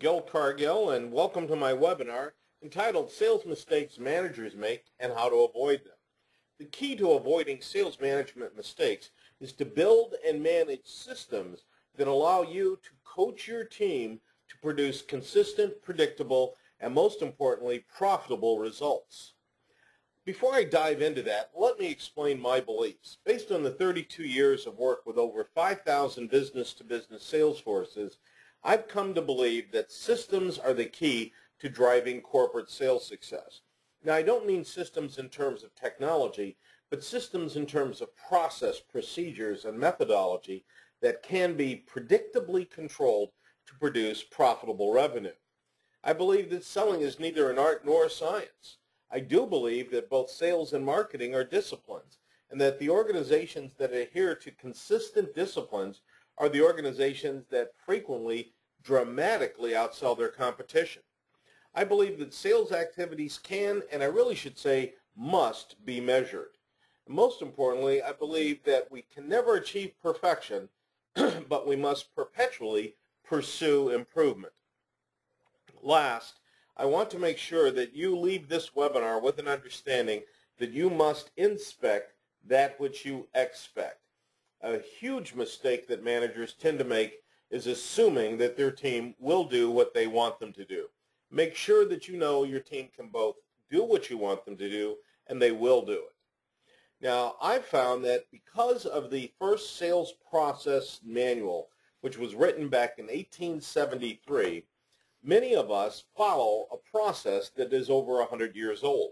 Gil Cargill, and welcome to my webinar entitled Sales Mistakes Managers Make and How to Avoid Them. The key to avoiding sales management mistakes is to build and manage systems that allow you to coach your team to produce consistent, predictable, and most importantly, profitable results. Before I dive into that, let me explain my beliefs. Based on the 32 years of work with over 5,000 business-to-business sales forces, I've come to believe that systems are the key to driving corporate sales success. Now, I don't mean systems in terms of technology, but systems in terms of process, procedures, and methodology that can be predictably controlled to produce profitable revenue. I believe that selling is neither an art nor a science. I do believe that both sales and marketing are disciplines, and that the organizations that adhere to consistent disciplines are the organizations that frequently dramatically outsell their competition. I believe that sales activities can, and I really should say must, be measured. And most importantly, I believe that we can never achieve perfection, but we must perpetually pursue improvement. Last, I want to make sure that you leave this webinar with an understanding that you must inspect that which you expect. A huge mistake that managers tend to make is assuming that their team will do what they want them to do. Make sure that you know your team can both do what you want them to do and they will do it. Now, I've found that because of the first sales process manual, which was written back in 1873, many of us follow a process that is over 100 years old.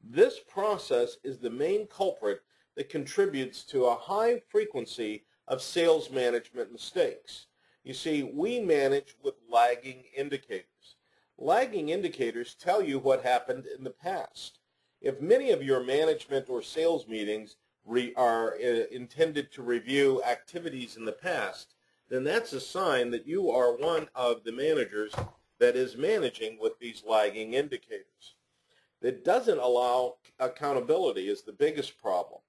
This process is the main culprit that contributes to a high frequency of sales management mistakes. You see, we manage with lagging indicators. Lagging indicators tell you what happened in the past. If many of your management or sales meetings are intended to review activities in the past, then that's a sign that you are one of the managers that is managing with these lagging indicators. That doesn't allow accountability is the biggest problem.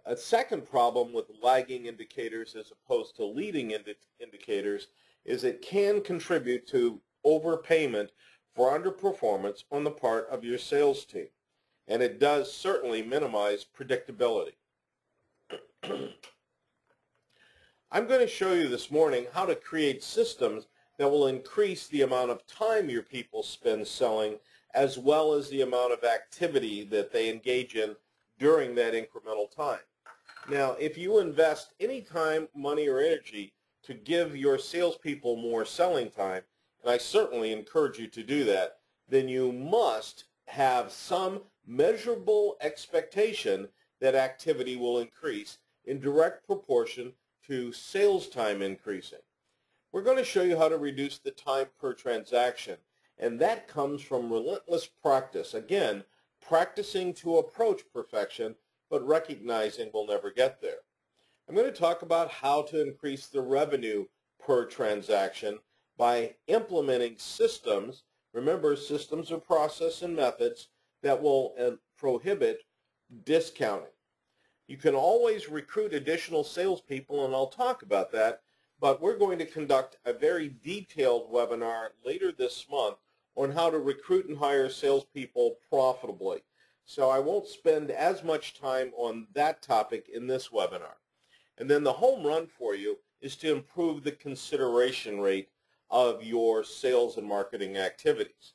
A second problem with lagging indicators as opposed to leading indicators is it can contribute to overpayment for underperformance on the part of your sales team. And it does certainly minimize predictability. I'm going to show you this morning how to create systems that will increase the amount of time your people spend selling as well as the amount of activity that they engage in during that incremental time. Now, if you invest any time, money, or energy to give your salespeople more selling time, and I certainly encourage you to do that, then you must have some measurable expectation that activity will increase in direct proportion to sales time increasing. We're going to show you how to reduce the time per transaction, and that comes from relentless practice. Again, practicing to approach perfection, but recognizing we'll never get there. I'm going to talk about how to increase the revenue per transaction by implementing systems. Remember, systems are process and methods that will prohibit discounting. You can always recruit additional salespeople, and I'll talk about that, but we're going to conduct a very detailed webinar later this month on how to recruit and hire salespeople profitably. So I won't spend as much time on that topic in this webinar. And then the home run for you is to improve the consideration rate of your sales and marketing activities.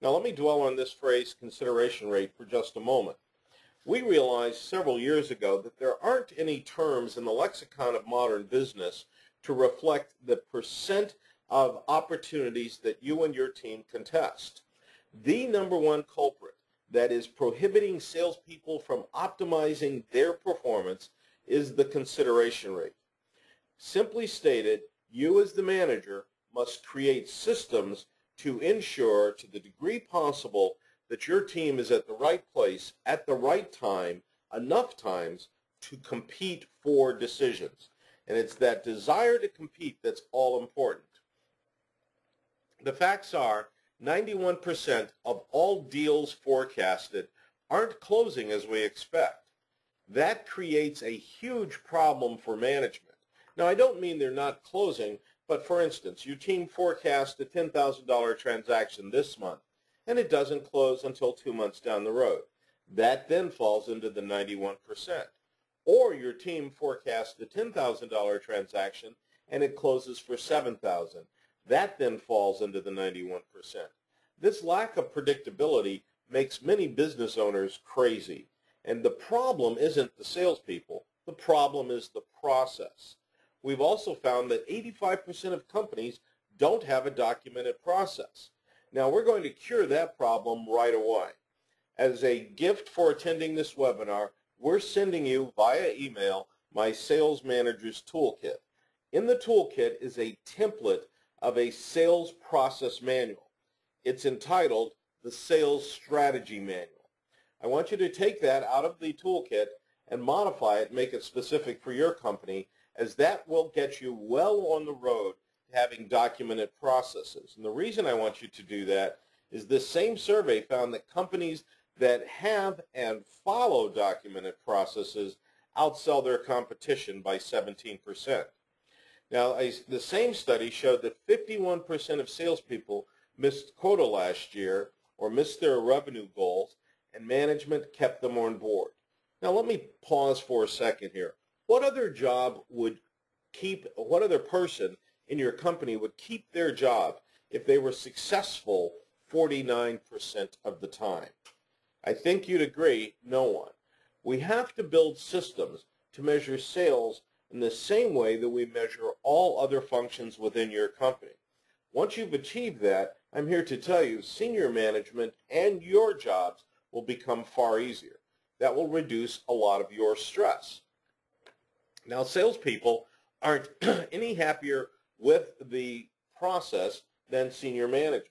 Now let me dwell on this phrase, consideration rate, for just a moment. We realized several years ago that there aren't any terms in the lexicon of modern business to reflect the percent of opportunities that you and your team contest. The number one culprit that is prohibiting salespeople from optimizing their performance is the consideration rate. Simply stated, you as the manager must create systems to ensure to the degree possible that your team is at the right place, at the right time, enough times to compete for decisions. And it's that desire to compete that's all important. The facts are 91% of all deals forecasted aren't closing as we expect. That creates a huge problem for management. Now, I don't mean they're not closing, But for instance, your team forecasts a $10,000 transaction this month, and it doesn't close until 2 months down the road. That then falls into the 91%. Or your team forecasts a $10,000 transaction, and it closes for $7,000. That then falls into the 91%. This lack of predictability makes many business owners crazy. And the problem isn't the salespeople. The problem is the process. We've also found that 85% of companies don't have a documented process. Now, we're going to cure that problem right away. As a gift for attending this webinar, we're sending you via email my Sales Manager's Toolkit. In the toolkit is a template of a sales process manual. It's entitled the Sales Strategy Manual. I want you to take that out of the toolkit and modify it, make it specific for your company, as that will get you well on the road to having documented processes. And the reason I want you to do that is this same survey found that companies that have and follow documented processes outsell their competition by 17%. Now, the same study showed that 51% of salespeople missed quota last year or missed their revenue goals, and management kept them on board. Now, let me pause for a second here. What other person in your company would keep their job if they were successful 49% of the time? I think you'd agree, no one. We have to build systems to measure sales in the same way that we measure all other functions within your company. Once you've achieved that, I'm here to tell you senior management and your jobs will become far easier. That will reduce a lot of your stress. Now, salespeople aren't any happier with the process than senior management.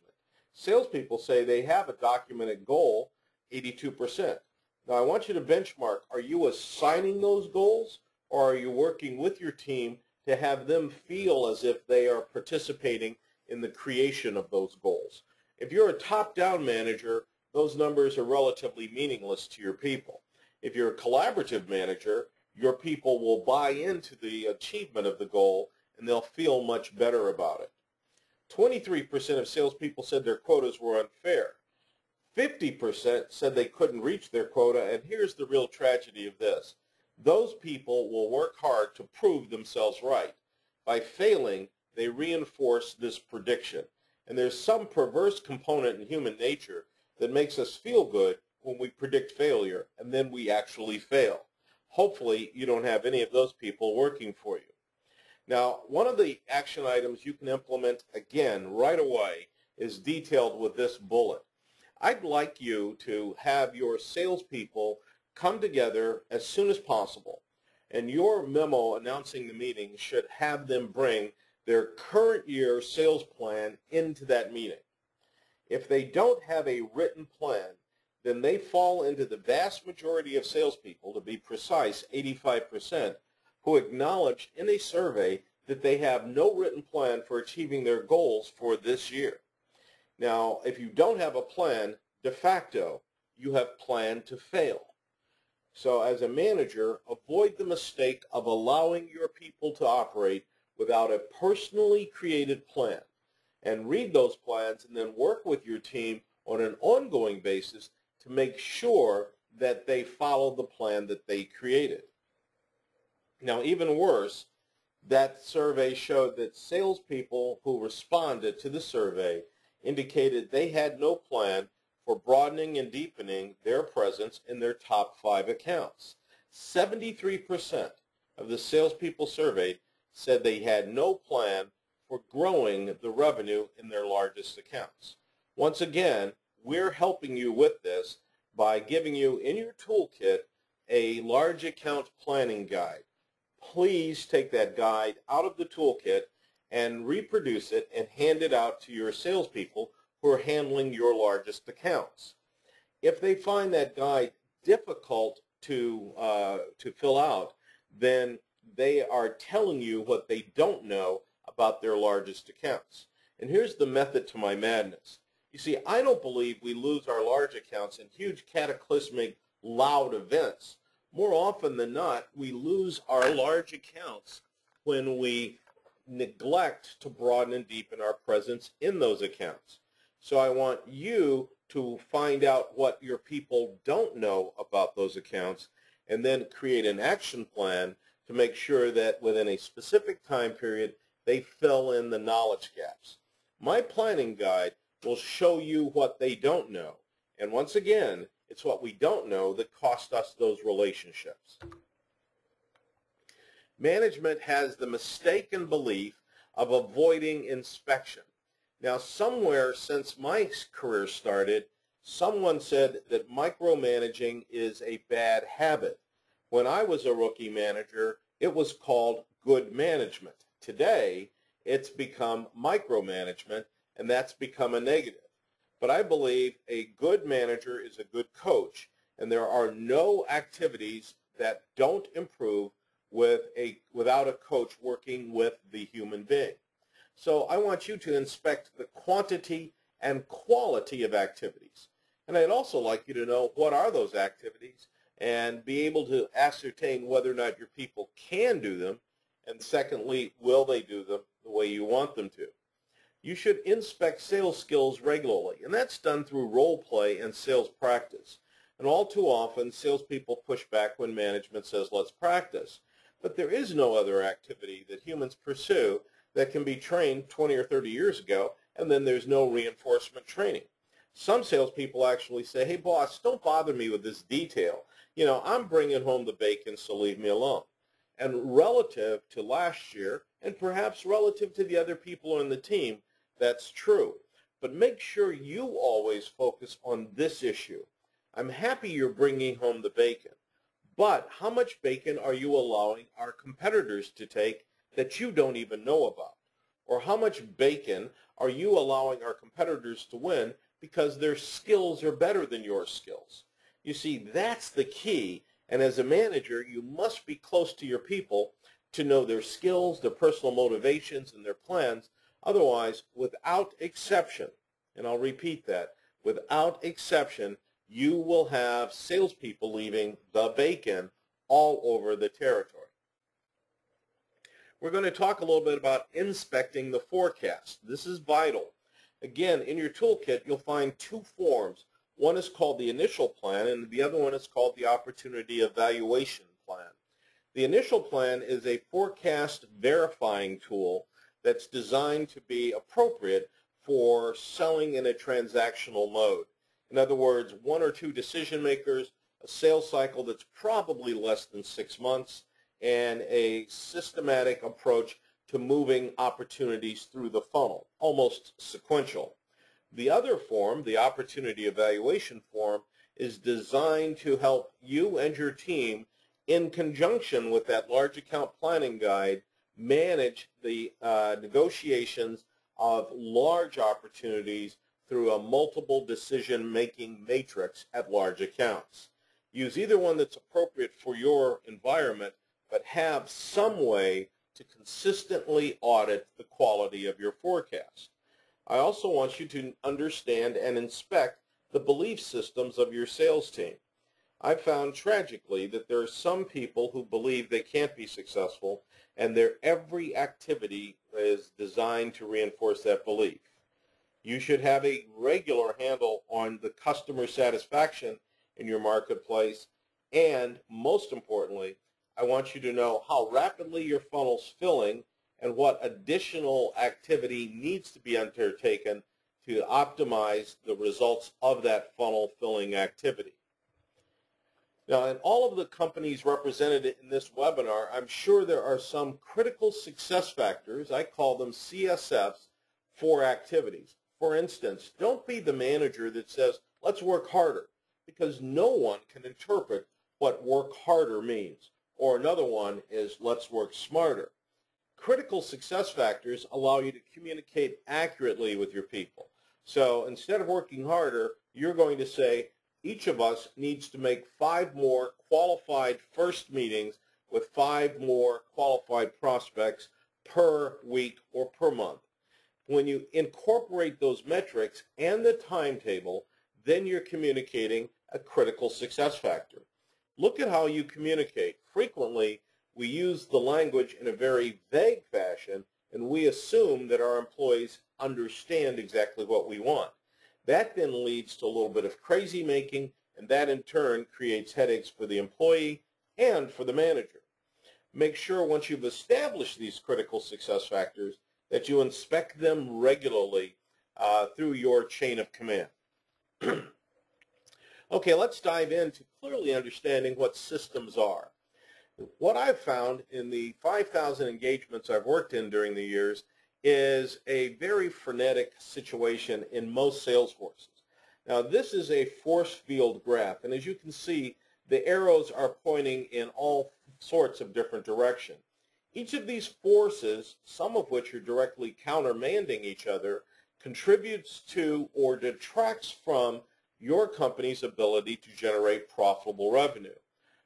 Salespeople say they have a documented goal, 82%. Now, I want you to benchmark. Are you assigning those goals, or are you working with your team to have them feel as if they are participating in the creation of those goals? If you're a top-down manager, those numbers are relatively meaningless to your people. If you're a collaborative manager, your people will buy into the achievement of the goal, and they'll feel much better about it. 23% of salespeople said their quotas were unfair. 50% said they couldn't reach their quota, and here's the real tragedy of this. Those people will work hard to prove themselves right. By failing, they reinforce this prediction. And there's some perverse component in human nature that makes us feel good when we predict failure, and then we actually fail. Hopefully, you don't have any of those people working for you. Now, one of the action items you can implement, again, right away, is detailed with this bullet. I'd like you to have your salespeople come together as soon as possible, and your memo announcing the meeting should have them bring their current year sales plan into that meeting. If they don't have a written plan, then they fall into the vast majority of salespeople, to be precise, 85%, who acknowledged in a survey that they have no written plan for achieving their goals for this year. Now, if you don't have a plan, de facto, you have planned to fail. So as a manager, avoid the mistake of allowing your people to operate without a personally created plan. And read those plans and then work with your team on an ongoing basis to make sure that they follow the plan that they created. Now, even worse, that survey showed that salespeople who responded to the survey indicated they had no plan for broadening and deepening their presence in their top 5 accounts. 73% of the salespeople surveyed said they had no plan for growing the revenue in their largest accounts. Once again, we're helping you with this by giving you in your toolkit a large account planning guide. Please take that guide out of the toolkit and reproduce it and hand it out to your salespeople who are handling your largest accounts. If they find that guide difficult to fill out, then they are telling you what they don't know about their largest accounts. And here's the method to my madness. You see, I don't believe we lose our large accounts in huge cataclysmic loud events. More often than not, we lose our large accounts when we neglect to broaden and deepen our presence in those accounts. So I want you to find out what your people don't know about those accounts and then create an action plan to make sure that within a specific time period they fill in the knowledge gaps. My planning guide will show you what they don't know. And once again, it's what we don't know that cost us those relationships. Management has the mistaken belief of avoiding inspection. Now, somewhere since my career started, someone said that micromanaging is a bad habit. When I was a rookie manager, it was called good management. Today, it's become micromanagement, and that's become a negative. But I believe a good manager is a good coach, and there are no activities that don't improve without a coach working with the human being. So I want you to inspect the quantity and quality of activities. And I'd also like you to know what are those activities and be able to ascertain whether or not your people can do them, and secondly, will they do them the way you want them to. You should inspect sales skills regularly, and that's done through role play and sales practice. And all too often, salespeople push back when management says, let's practice. But there is no other activity that humans pursue that can be trained 20 or 30 years ago, and then there's no reinforcement training. Some salespeople actually say, hey, boss, don't bother me with this detail. You know, I'm bringing home the bacon, so leave me alone. And relative to last year, and perhaps relative to the other people on the team, that's true. But make sure you always focus on this issue. I'm happy you're bringing home the bacon, but how much bacon are you allowing our competitors to take that you don't even know about? Or how much bacon are you allowing our competitors to win because their skills are better than your skills? You see, that's the key, and as a manager, you must be close to your people to know their skills, their personal motivations, and their plans. Otherwise, without exception, and I'll repeat that, without exception, you will have salespeople leaving the bacon all over the territory. We're going to talk a little bit about inspecting the forecast. This is vital. Again, in your toolkit, you'll find two forms. One is called the initial plan, and the other one is called the opportunity evaluation plan. The initial plan is a forecast verifying tool that's designed to be appropriate for selling in a transactional mode. In other words, one or two decision makers, a sales cycle that's probably less than 6 months, and a systematic approach to moving opportunities through the funnel, almost sequential. The other form, the opportunity evaluation form, is designed to help you and your team, in conjunction with that large account planning guide, manage the negotiations of large opportunities through a multiple decision-making matrix at large accounts. Use either one that's appropriate for your environment, but have some way to consistently audit the quality of your forecast. I also want you to understand and inspect the belief systems of your sales team. I've found tragically that there are some people who believe they can't be successful, and their every activity is designed to reinforce that belief. You should have a regular handle on the customer satisfaction in your marketplace, and most importantly, I want you to know how rapidly your funnel's filling and what additional activity needs to be undertaken to optimize the results of that funnel filling activity. Now, in all of the companies represented in this webinar, I'm sure there are some critical success factors, I call them CSFs, for activities. For instance, don't be the manager that says, let's work harder, because no one can interpret what work harder means. Or another one is, let's work smarter. Critical success factors allow you to communicate accurately with your people. So instead of working harder, you're going to say, each of us needs to make 5 more qualified first meetings with 5 more qualified prospects per week or per month. When you incorporate those metrics and the timetable, then you're communicating a critical success factor. Look at how you communicate. Frequently, we use the language in a very vague fashion and we assume that our employees understand exactly what we want. That then leads to a little bit of crazy making, and that in turn creates headaches for the employee and for the manager. Make sure once you've established these critical success factors that you inspect them regularly through your chain of command. Okay, let's dive into clearly understanding what systems are. What I've found in the 5,000 engagements I've worked in during the years is a very frenetic situation in most sales forces. Now, this is a force field graph, and as you can see, the arrows are pointing in all sorts of different directions. Each of these forces, some of which are directly countermanding each other, contributes to or detracts from your company's ability to generate profitable revenue.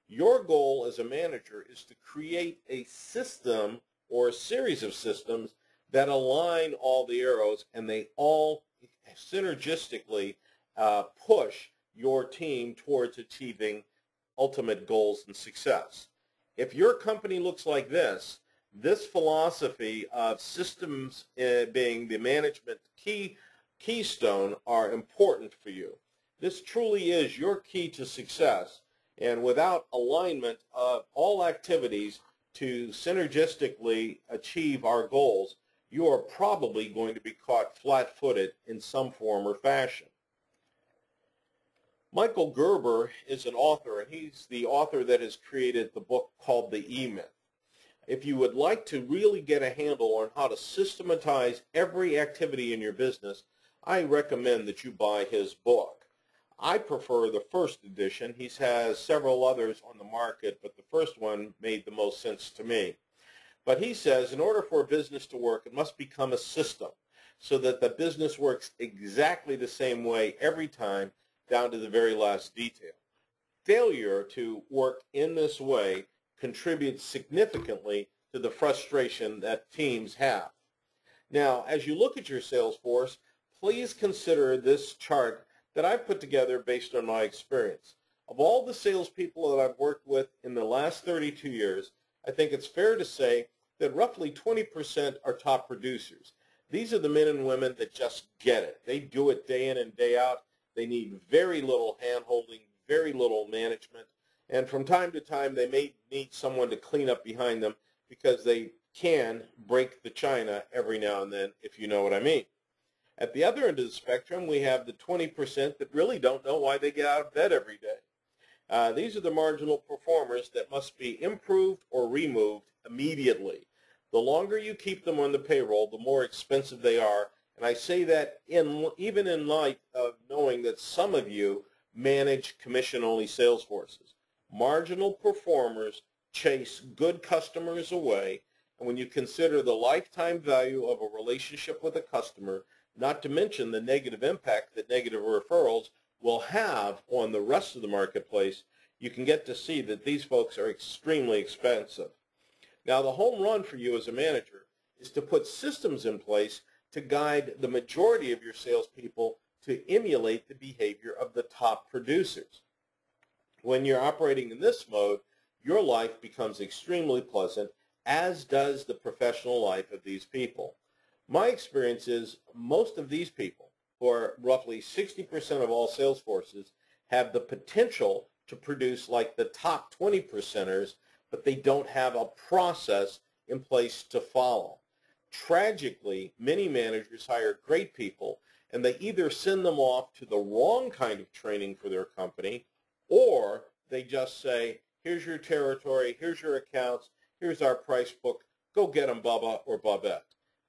Your goal as a manager is to create a system or a series of systems that align all the arrows, and they all synergistically push your team towards achieving ultimate goals and success. If your company looks like this philosophy of systems being the management keystone are important for you. This truly is your key to success, and without alignment of all activities to synergistically achieve our goals, you are probably going to be caught flat-footed in some form or fashion. Michael Gerber is an author, and he's the author that has created the book called The E-Myth. If you would like to really get a handle on how to systematize every activity in your business, I recommend that you buy his book. I prefer the first edition. He has several others on the market, but the first one made the most sense to me. But he says in order for a business to work, it must become a system so that the business works exactly the same way every time, down to the very last detail. Failure to work in this way contributes significantly to the frustration that teams have. Now, as you look at your sales force, please consider this chart that I've put together based on my experience. Of all the salespeople that I've worked with in the last 32 years, I think it's fair to say that roughly 20% are top producers. These are the men and women that just get it. They do it day in and day out. They need very little hand-holding, very little management, and from time to time they may need someone to clean up behind them because they can break the china every now and then, if you know what I mean. At the other end of the spectrum, we have the 20% that really don't know why they get out of bed every day. These are the marginal performers that must be improved or removed immediately. The longer you keep them on the payroll, the more expensive they are. And I say that even in light of knowing that some of you manage commission-only sales forces. Marginal performers chase good customers away, and when you consider the lifetime value of a relationship with a customer, not to mention the negative impact that negative referrals will have on the rest of the marketplace, you can get to see that these folks are extremely expensive. Now, the home run for you as a manager is to put systems in place to guide the majority of your salespeople to emulate the behavior of the top producers. When you're operating in this mode, your life becomes extremely pleasant, as does the professional life of these people. My experience is most of these people, who are roughly 60% of all sales forces, have the potential to produce like the top 20%ers, but they don't have a process in place to follow. Tragically, many managers hire great people, and they either send them off to the wrong kind of training for their company, or they just say, here's your territory, here's your accounts, here's our price book, go get them, Bubba or Bubette.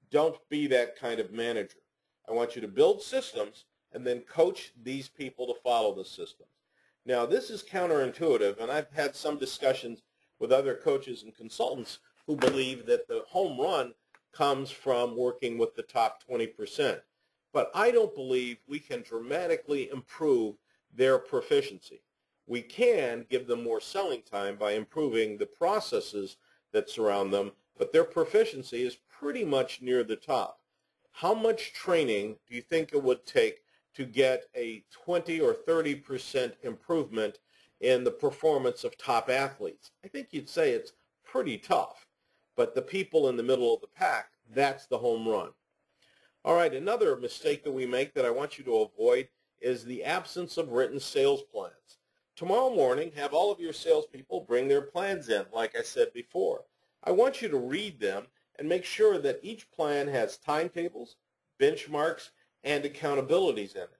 Don't be that kind of manager. I want you to build systems and then coach these people to follow the systems. Now, this is counterintuitive, and I've had some discussions with other coaches and consultants who believe that the home run comes from working with the top 20%. But I don't believe we can dramatically improve their proficiency. We can give them more selling time by improving the processes that surround them, but their proficiency is pretty much near the top. How much training do you think it would take to get a 20 or 30% improvement in the performance of top athletes? I think you'd say it's pretty tough. But the people in the middle of the pack That's the home run. All right, another mistake that we make that I want you to avoid is the absence of written sales plans. Tomorrow morning, have all of your salespeople bring their plans in, like I said before. I want you to read them and make sure that each plan has timetables, benchmarks, and accountabilities in it.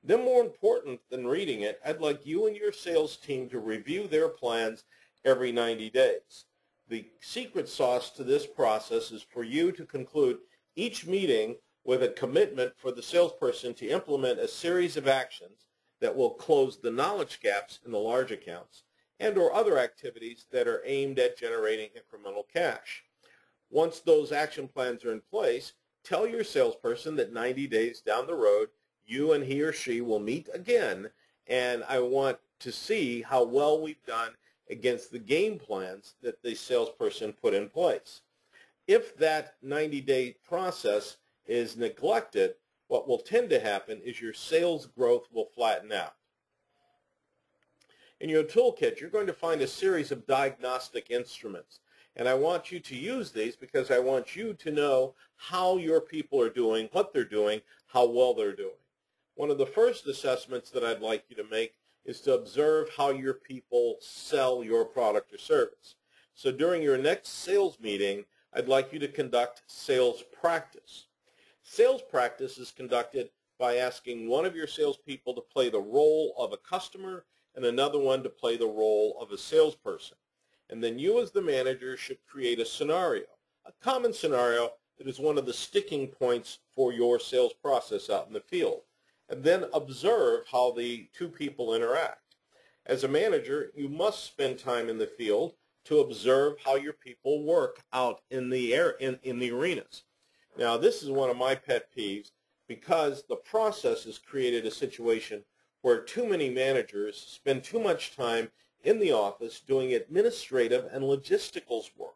Then more important than reading it, I'd like you and your sales team to review their plans every 90 days. The secret sauce to this process is for you to conclude each meeting with a commitment for the salesperson to implement a series of actions that will close the knowledge gaps in the large accounts and or other activities that are aimed at generating incremental cash. Once those action plans are in place, tell your salesperson that 90 days down the road, you and he or she will meet again, and I want to see how well we've done against the game plans that the salesperson put in place. If that 90-day process is neglected, what will tend to happen is your sales growth will flatten out. In your toolkit, you're going to find a series of diagnostic instruments. And I want you to use these because I want you to know how your people are doing, what they're doing, how well they're doing. One of the first assessments that I'd like you to make is to observe how your people sell your product or service. So during your next sales meeting, I'd like you to conduct sales practice. Sales practice is conducted by asking one of your salespeople to play the role of a customer and another one to play the role of a salesperson. And then you as the manager should create a scenario, a common scenario that is one of the sticking points for your sales process out in the field. And then observe how the two people interact. As a manager, you must spend time in the field to observe how your people work out in the arenas. Now, this is one of my pet peeves because the process has created a situation where too many managers spend too much time in the office doing administrative and logisticals work.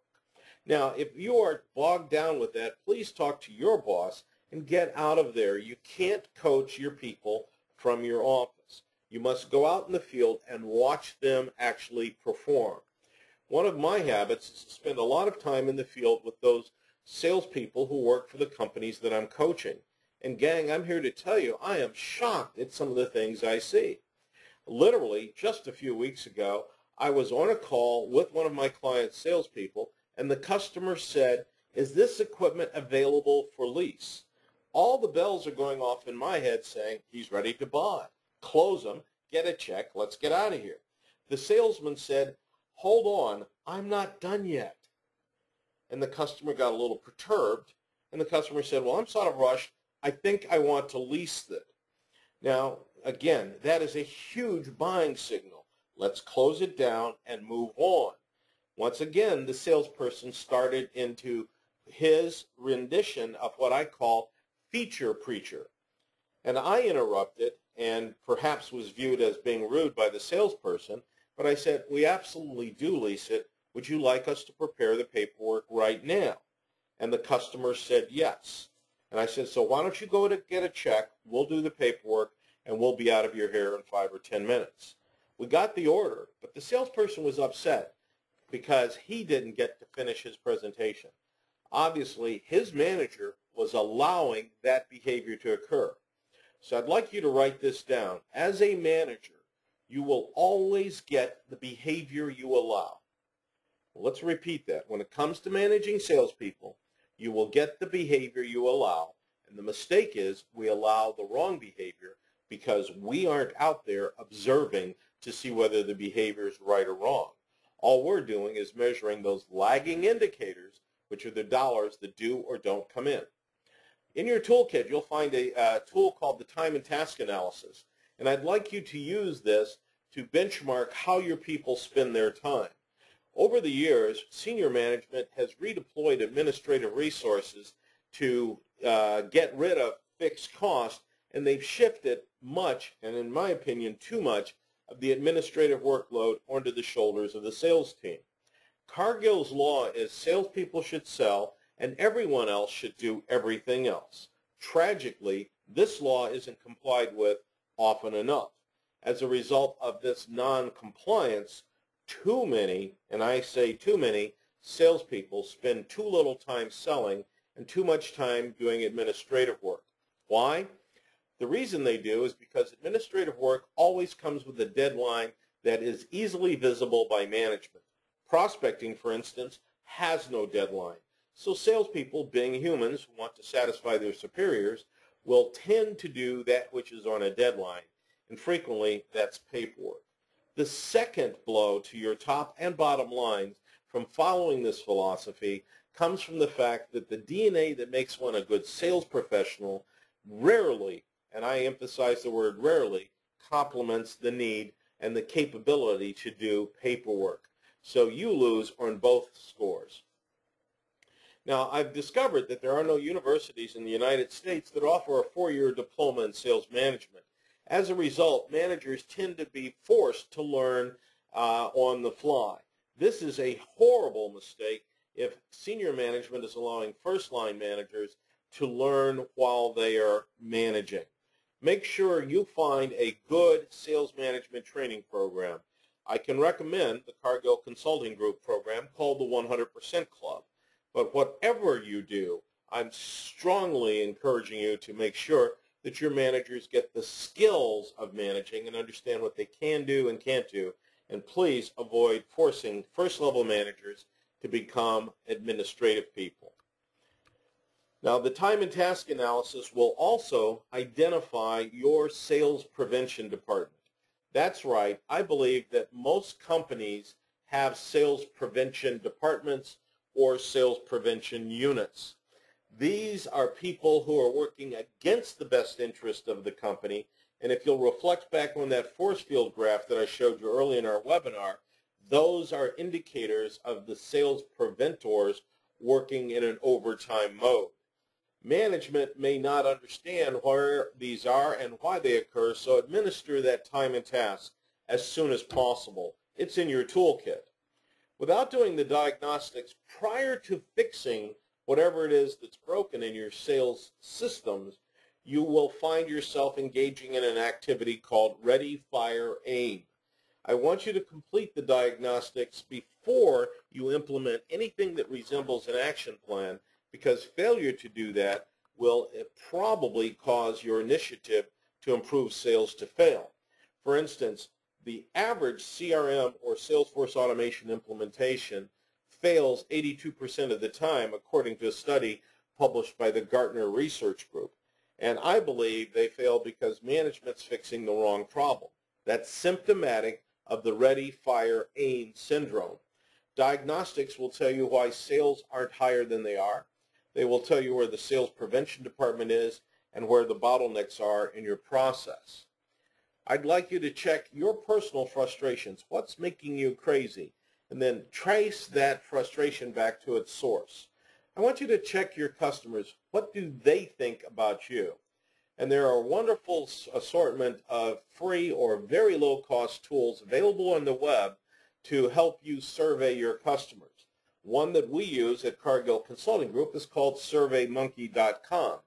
Now, if you are bogged down with that, please talk to your boss and get out of there. You can't coach your people from your office. You must go out in the field and watch them actually perform. One of my habits is to spend a lot of time in the field with those salespeople who work for the companies that I'm coaching. And gang, I'm here to tell you, I am shocked at some of the things I see. Literally, just a few weeks ago, I was on a call with one of my client's salespeople, and the customer said, "Is this equipment available for lease?" All the bells are going off in my head saying, he's ready to buy. Close them, get a check, let's get out of here. The salesman said, "Hold on, I'm not done yet." And the customer got a little perturbed, and the customer said, "Well, I'm sort of rushed. I think I want to lease it." Now, again, that is a huge buying signal. Let's close it down and move on. Once again, the salesperson started into his rendition of what I call feature preacher. And I interrupted and perhaps was viewed as being rude by the salesperson, but I said, "We absolutely do lease it. Would you like us to prepare the paperwork right now?" And the customer said yes. And I said, "So why don't you go to get a check, we'll do the paperwork, and we'll be out of your hair in 5 or 10 minutes. We got the order, but the salesperson was upset because he didn't get to finish his presentation. Obviously, his manager was allowing that behavior to occur. So I'd like you to write this down. As a manager, you will always get the behavior you allow. Let's repeat that. When it comes to managing salespeople, you will get the behavior you allow. And the mistake is we allow the wrong behavior because we aren't out there observing to see whether the behavior is right or wrong. All we're doing is measuring those lagging indicators, which are the dollars that do or don't come in. In your toolkit, you'll find a tool called the time and task analysis. And I'd like you to use this to benchmark how your people spend their time. Over the years, senior management has redeployed administrative resources to get rid of fixed costs, and they've shifted much, and in my opinion, too much, of the administrative workload onto the shoulders of the sales team. Cargill's law is salespeople should sell, and everyone else should do everything else. Tragically, this law isn't complied with often enough. As a result of this non-compliance, too many, and I say too many, salespeople spend too little time selling and too much time doing administrative work. Why? The reason they do is because administrative work always comes with a deadline that is easily visible by management. Prospecting, for instance, has no deadline. So salespeople, being humans who want to satisfy their superiors, will tend to do that which is on a deadline, and frequently that's paperwork. The second blow to your top and bottom lines from following this philosophy comes from the fact that the DNA that makes one a good sales professional rarely, and I emphasize the word rarely, complements the need and the capability to do paperwork. So you lose on both scores. Now, I've discovered that there are no universities in the United States that offer a 4-year diploma in sales management. As a result, managers tend to be forced to learn on the fly. This is a horrible mistake if senior management is allowing first-line managers to learn while they are managing. Make sure you find a good sales management training program. I can recommend the Cargill Consulting Group program called the 100% Club. But whatever you do, I'm strongly encouraging you to make sure that your managers get the skills of managing and understand what they can do and can't do. And please avoid forcing first-level managers to become administrative people. Now, the time and task analysis will also identify your sales prevention department. That's right. I believe that most companies have sales prevention departments or sales prevention units. These are people who are working against the best interest of the company, and if you'll reflect back on that force field graph that I showed you early in our webinar, those are indicators of the sales preventors working in an overtime mode. Management may not understand where these are and why they occur, so administer that time and task as soon as possible. It's in your toolkit. Without doing the diagnostics prior to fixing whatever it is that's broken in your sales systems, you will find yourself engaging in an activity called Ready, Fire, Aim. I want you to complete the diagnostics before you implement anything that resembles an action plan, because failure to do that will probably cause your initiative to improve sales to fail. For instance, the average CRM or Salesforce automation implementation fails 82% of the time, according to a study published by the Gartner Research Group. And I believe they fail because management's fixing the wrong problem. That's symptomatic of the Ready, Fire, Aim syndrome. Diagnostics will tell you why sales aren't higher than they are. They will tell you where the sales prevention department is and where the bottlenecks are in your process. I'd like you to check your personal frustrations. What's making you crazy? And then trace that frustration back to its source. I want you to check your customers. What do they think about you? And there are a wonderful assortment of free or very low-cost tools available on the web to help you survey your customers. One that we use at Cargill Consulting Group is called SurveyMonkey.com.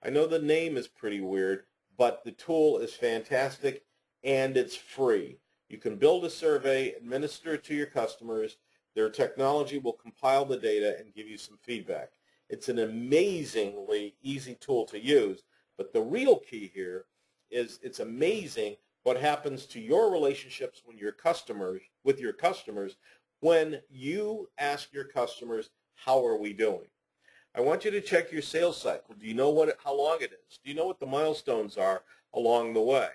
I know the name is pretty weird, but the tool is fantastic and it's free. You can build a survey, administer it to your customers. Their technology will compile the data and give you some feedback. It's an amazingly easy tool to use, but the real key here is it's amazing what happens to your relationships with your customers when you ask your customers, how are we doing? I want you to check your sales cycle. Do you know how long it is? Do you know what the milestones are along the way?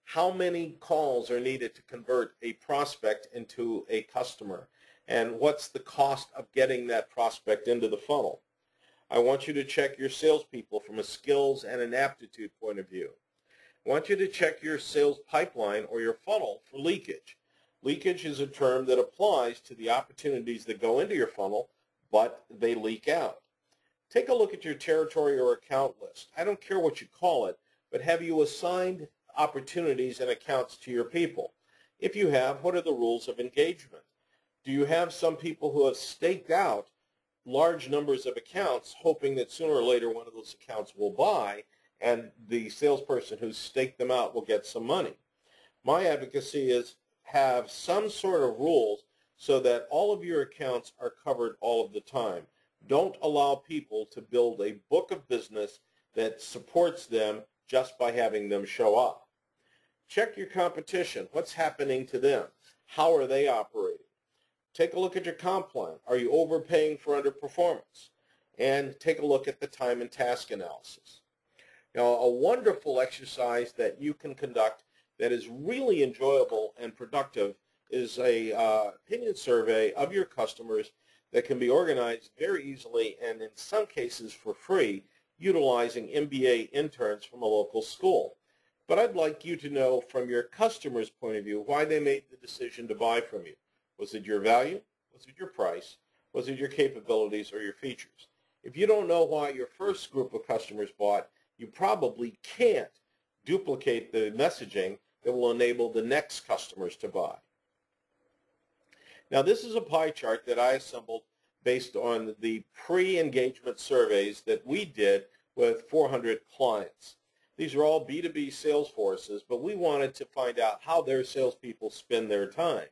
How many calls are needed to convert a prospect into a customer? And what's the cost of getting that prospect into the funnel? I want you to check your salespeople from a skills and an aptitude point of view. I want you to check your sales pipeline or your funnel for leakage. Leakage is a term that applies to the opportunities that go into your funnel, but they leak out. Take a look at your territory or account list. I don't care what you call it, but have you assigned opportunities and accounts to your people? If you have, what are the rules of engagement? Do you have some people who have staked out large numbers of accounts, hoping that sooner or later one of those accounts will buy, and the salesperson who staked them out will get some money? My advocacy is have some sort of rules so that all of your accounts are covered all of the time. Don't allow people to build a book of business that supports them just by having them show up. Check your competition. What's happening to them? How are they operating? Take a look at your comp plan. Are you overpaying for underperformance? And take a look at the time and task analysis. Now, a wonderful exercise that you can conduct that is really enjoyable and productive is a opinion survey of your customers that can be organized very easily and in some cases for free, utilizing MBA interns from a local school. But I'd like you to know from your customer's point of view why they made the decision to buy from you. Was it your value? Was it your price? Was it your capabilities or your features? If you don't know why your first group of customers bought, you probably can't duplicate the messaging that will enable the next customers to buy. Now, this is a pie chart that I assembled based on the pre-engagement surveys that we did with 400 clients. These are all B2B sales forces, but we wanted to find out how their salespeople spend their time.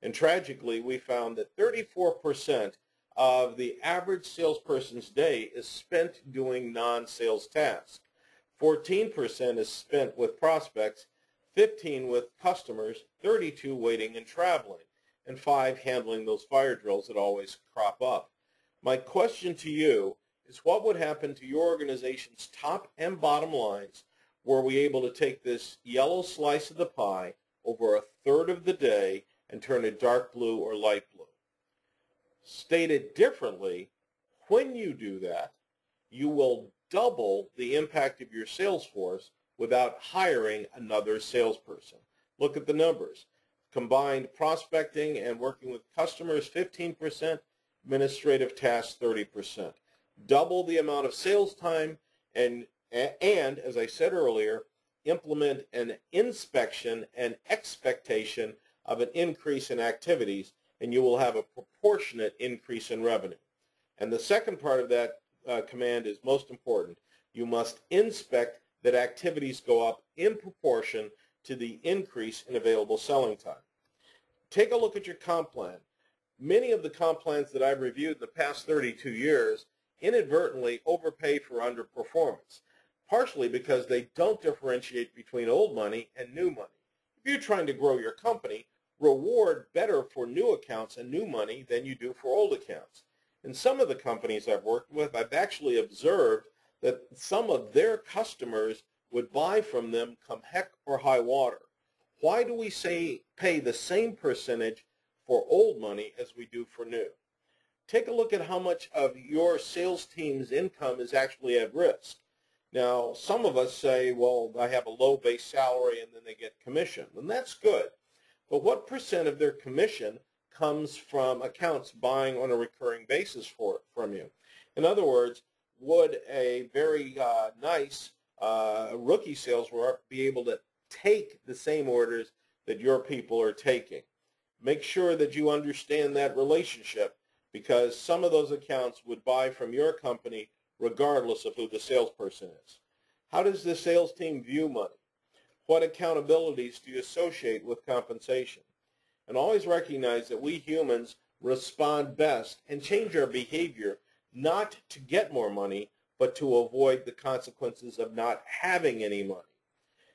And tragically, we found that 34% of the average salesperson's day is spent doing non-sales tasks. 14% is spent with prospects, 15% with customers, 32% waiting and traveling, and 5% handling those fire drills that always crop up. My question to you is, what would happen to your organization's top and bottom lines were we able to take this yellow slice of the pie over a third of the day and turn it dark blue or light blue? Stated differently, when you do that, you will double the impact of your sales force without hiring another salesperson. Look at the numbers. Combined prospecting and working with customers, 15%, administrative tasks, 30%. Double the amount of sales time and as I said earlier, implement an inspection and expectation of an increase in activities, and you will have a proportionate increase in revenue. And the second part of that command is most important. You must inspect that activities go up in proportion to the increase in available selling time. Take a look at your comp plan. Many of the comp plans that I've reviewed in the past 32 years inadvertently overpay for underperformance, partially because they don't differentiate between old money and new money. If you're trying to grow your company, reward better for new accounts and new money than you do for old accounts. In some of the companies I've worked with, I've actually observed that some of their customers would buy from them come heck or high water. Why do we pay the same percentage for old money as we do for new? Take a look at how much of your sales team's income is actually at risk. Now, some of us say, well, I have a low base salary and then they get commission, and that's good. But what percent of their commission comes from accounts buying on a recurring basis from you? In other words, would a very nice rookie sales rep be able to take the same orders that your people are taking? Make sure that you understand that relationship, because some of those accounts would buy from your company regardless of who the salesperson is. How does the sales team view money? What accountabilities do you associate with compensation? And always recognize that we humans respond best and change our behavior not to get more money, but to avoid the consequences of not having any money.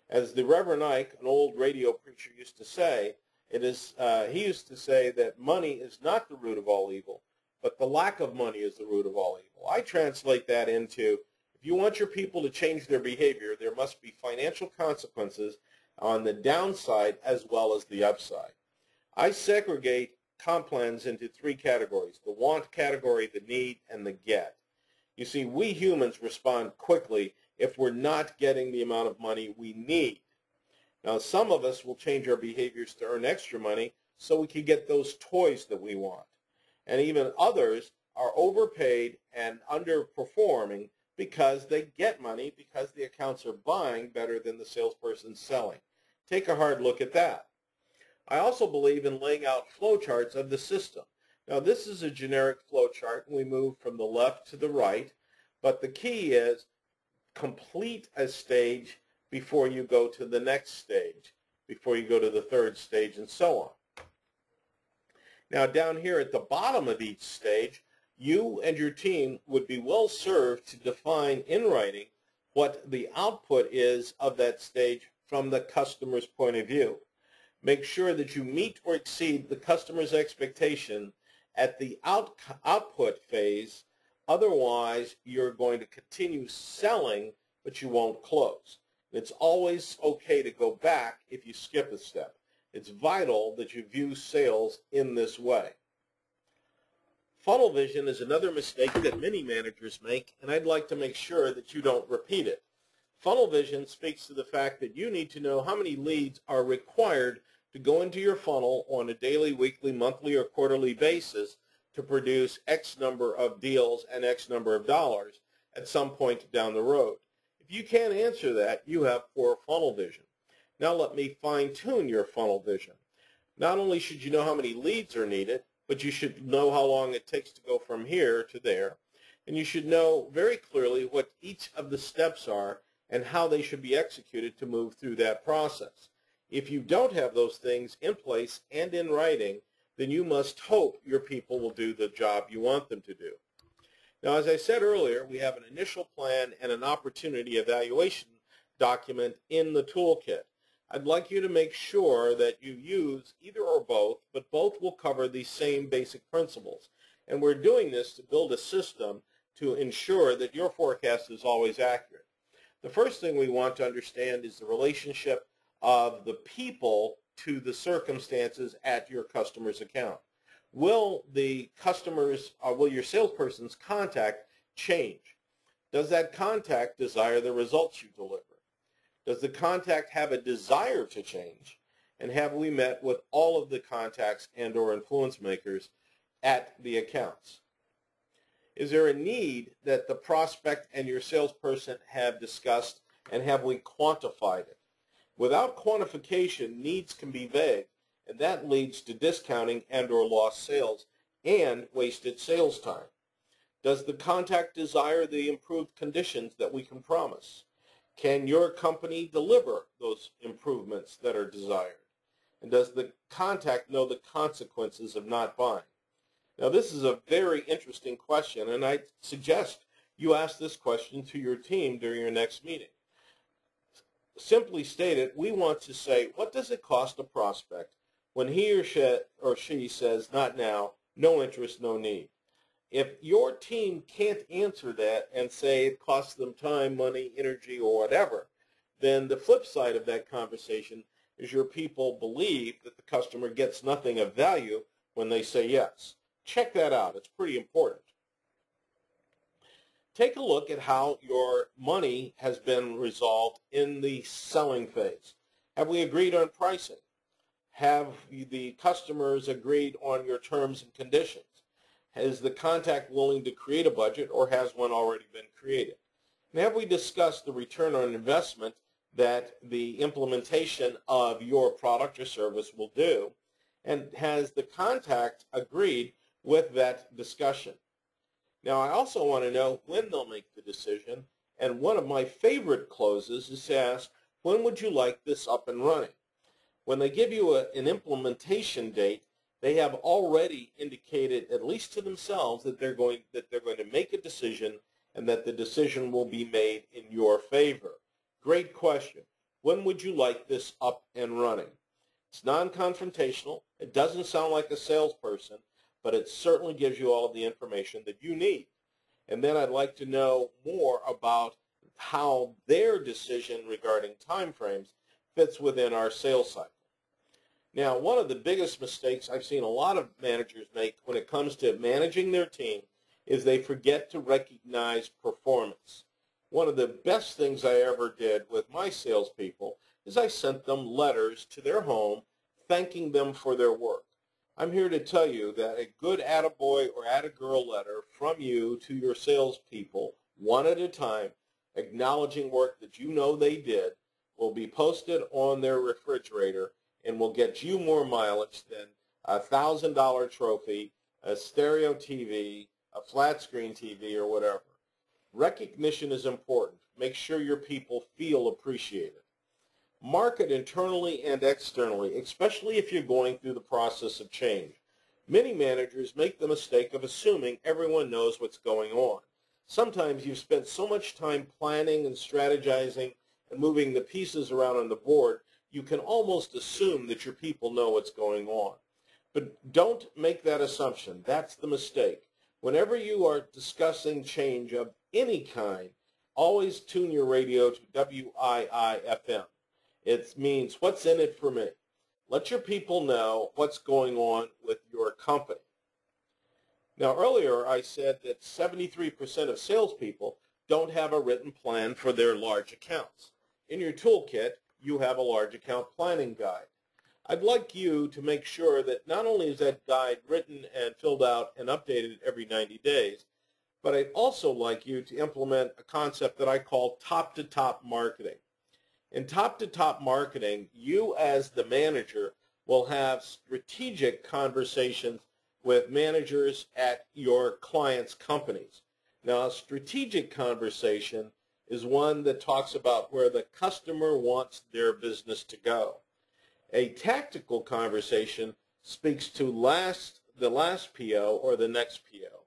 As the Reverend Ike, an old radio preacher, used to say, he used to say that money is not the root of all evil, but the lack of money is the root of all evil. I translate that into, if you want your people to change their behavior, there must be financial consequences on the downside as well as the upside. I segregate comp plans into three categories: the want category, the need, and the get. You see, we humans respond quickly if we're not getting the amount of money we need. Now, some of us will change our behaviors to earn extra money so we can get those toys that we want. And even others are overpaid and underperforming because they get money because the accounts are buying better than the salesperson's selling. Take a hard look at that. I also believe in laying out flowcharts of the system. Now, this is a generic flowchart, and we move from the left to the right, but the key is complete a stage before you go to the next stage, before you go to the third stage, and so on. Now, down here at the bottom of each stage, you and your team would be well served to define in writing what the output is of that stage from the customer's point of view. Make sure that you meet or exceed the customer's expectation at the output phase. Otherwise, you're going to continue selling, but you won't close. It's always okay to go back if you skip a step. It's vital that you view sales in this way. Funnel vision is another mistake that many managers make, and I'd like to make sure that you don't repeat it. Funnel vision speaks to the fact that you need to know how many leads are required to go into your funnel on a daily, weekly, monthly, or quarterly basis to produce X number of deals and X number of dollars at some point down the road. If you can't answer that, you have poor funnel vision. Now let me fine-tune your funnel vision. Not only should you know how many leads are needed, but you should know how long it takes to go from here to there, and you should know very clearly what each of the steps are and how they should be executed to move through that process. If you don't have those things in place and in writing, then you must hope your people will do the job you want them to do. Now, as I said earlier, we have an initial plan and an opportunity evaluation document in the toolkit. I'd like you to make sure that you use either or both, but both will cover the same basic principles. And we're doing this to build a system to ensure that your forecast is always accurate. The first thing we want to understand is the relationship of the people to the circumstances at your customer's account. Will your salesperson's contact change? Does that contact desire the results you deliver? Does the contact have a desire to change? And have we met with all of the contacts and or influence makers at the accounts? Is there a need that the prospect and your salesperson have discussed, and have we quantified it? Without quantification, needs can be vague, and that leads to discounting and or lost sales and wasted sales time. Does the contact desire the improved conditions that we can promise? Can your company deliver those improvements that are desired? And does the contact know the consequences of not buying? Now, this is a very interesting question, and I suggest you ask this question to your team during your next meeting. Simply stated, we want to say, what does it cost a prospect when he or she says, not now, no interest, no need? If your team can't answer that and say it costs them time, money, energy, or whatever, then the flip side of that conversation is your people believe that the customer gets nothing of value when they say yes. Check that out. It's pretty important. Take a look at how your money has been resolved in the selling phase. Have we agreed on pricing? Have the customers agreed on your terms and conditions? Is the contact willing to create a budget, or has one already been created? And have we discussed the return on investment that the implementation of your product or service will do? And has the contact agreed with that discussion? Now, I also want to know when they'll make the decision, and one of my favorite closes is to ask, when would you like this up and running? When they give you an implementation date, they have already indicated, at least to themselves, that they're going to make a decision, and that the decision will be made in your favor. Great question. When would you like this up and running? It's non-confrontational. It doesn't sound like a salesperson, but it certainly gives you all of the information that you need. And then I'd like to know more about how their decision regarding timeframes fits within our sales cycle. Now, one of the biggest mistakes I've seen a lot of managers make when it comes to managing their team is they forget to recognize performance. One of the best things I ever did with my salespeople is I sent them letters to their home thanking them for their work. I'm here to tell you that a good attaboy or attagirl letter from you to your salespeople, one at a time, acknowledging work that you know they did, will be posted on their refrigerator and will get you more mileage than a $1,000 trophy, a stereo TV, a flat screen TV, or whatever. Recognition is important. Make sure your people feel appreciated. Market internally and externally, especially if you're going through the process of change. Many managers make the mistake of assuming everyone knows what's going on. Sometimes you've spent so much time planning and strategizing and moving the pieces around on the board, you can almost assume that your people know what's going on. But don't make that assumption. That's the mistake. Whenever you are discussing change of any kind, always tune your radio to WIIFM. It means what's in it for me. Let your people know what's going on with your company. Now, earlier I said that 73% of salespeople don't have a written plan for their large accounts. In your toolkit, you have a large account planning guide. I'd like you to make sure that not only is that guide written and filled out and updated every 90 days, but I'd also like you to implement a concept that I call top-to-top marketing. In top-to-top marketing, you as the manager will have strategic conversations with managers at your clients' companies. Now, a strategic conversation is one that talks about where the customer wants their business to go. A tactical conversation speaks to the last PO or the next PO.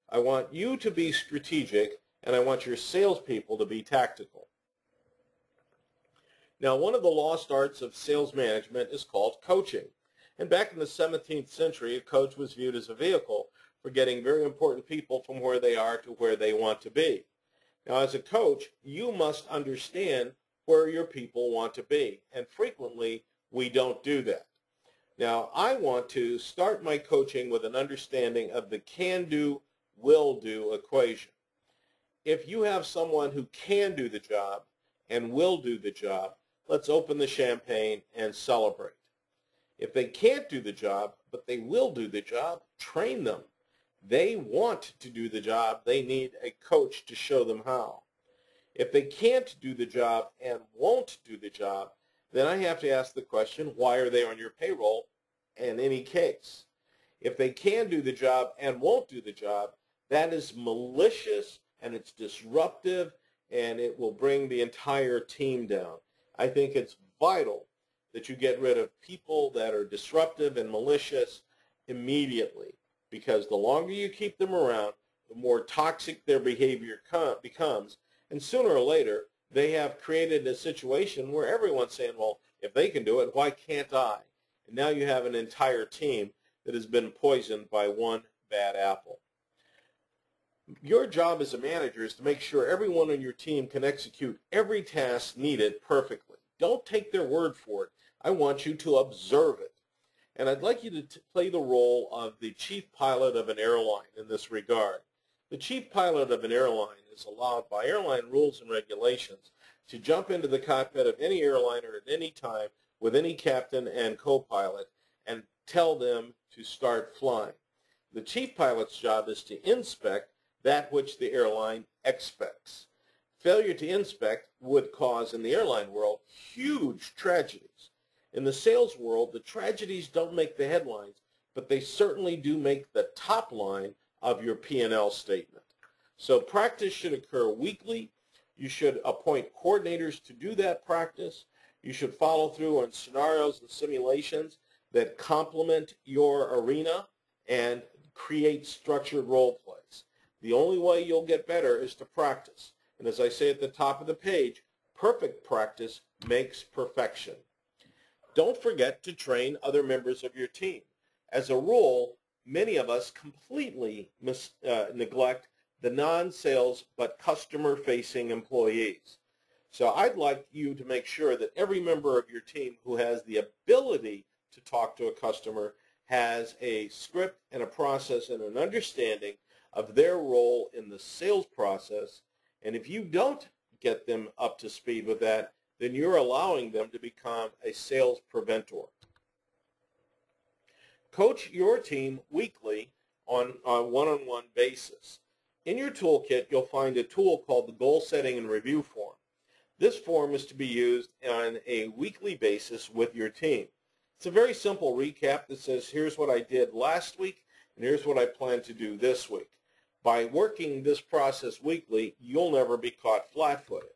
I want you to be strategic, and I want your salespeople to be tactical. Now, one of the lost arts of sales management is called coaching. And back in the 17th century, a coach was viewed as a vehicle for getting very important people from where they are to where they want to be. Now, as a coach, you must understand where your people want to be, and frequently we don't do that. Now, I want to start my coaching with an understanding of the can-do, will-do equation. If you have someone who can do the job and will do the job, let's open the champagne and celebrate. If they can't do the job, but they will do the job, train them. They want to do the job. They need a coach to show them how. If they can't do the job and won't do the job, then I have to ask the question, why are they on your payroll in any case? If they can do the job and won't do the job, that is malicious and it's disruptive and it will bring the entire team down. I think it's vital that you get rid of people that are disruptive and malicious immediately, because the longer you keep them around, the more toxic their behavior becomes, and sooner or later they have created a situation where everyone's saying, well, if they can do it, why can't I? And now you have an entire team that has been poisoned by one bad apple. Your job as a manager is to make sure everyone on your team can execute every task needed perfectly. Don't take their word for it. I want you to observe it. And I'd like you to play the role of the chief pilot of an airline in this regard. The chief pilot of an airline is allowed by airline rules and regulations to jump into the cockpit of any airliner at any time with any captain and co-pilot and tell them to start flying. The chief pilot's job is to inspect that which the airline expects. Failure to inspect would cause, in the airline world, huge tragedies. In the sales world, the tragedies don't make the headlines, but they certainly do make the top line of your P&L statement. So practice should occur weekly. You should appoint coordinators to do that practice. You should follow through on scenarios and simulations that complement your arena and create structured role plays. The only way you'll get better is to practice. And as I say at the top of the page, perfect practice makes perfection. Don't forget to train other members of your team. As a rule, many of us completely neglect the non-sales but customer-facing employees. So I'd like you to make sure that every member of your team who has the ability to talk to a customer has a script and a process and an understanding of their role in the sales process. And if you don't get them up to speed with that, then you're allowing them to become a sales preventer. Coach your team weekly on a one-on-one basis. In your toolkit, you'll find a tool called the Goal Setting and Review Form. This form is to be used on a weekly basis with your team. It's a very simple recap that says, here's what I did last week, and here's what I plan to do this week. By working this process weekly, you'll never be caught flat-footed.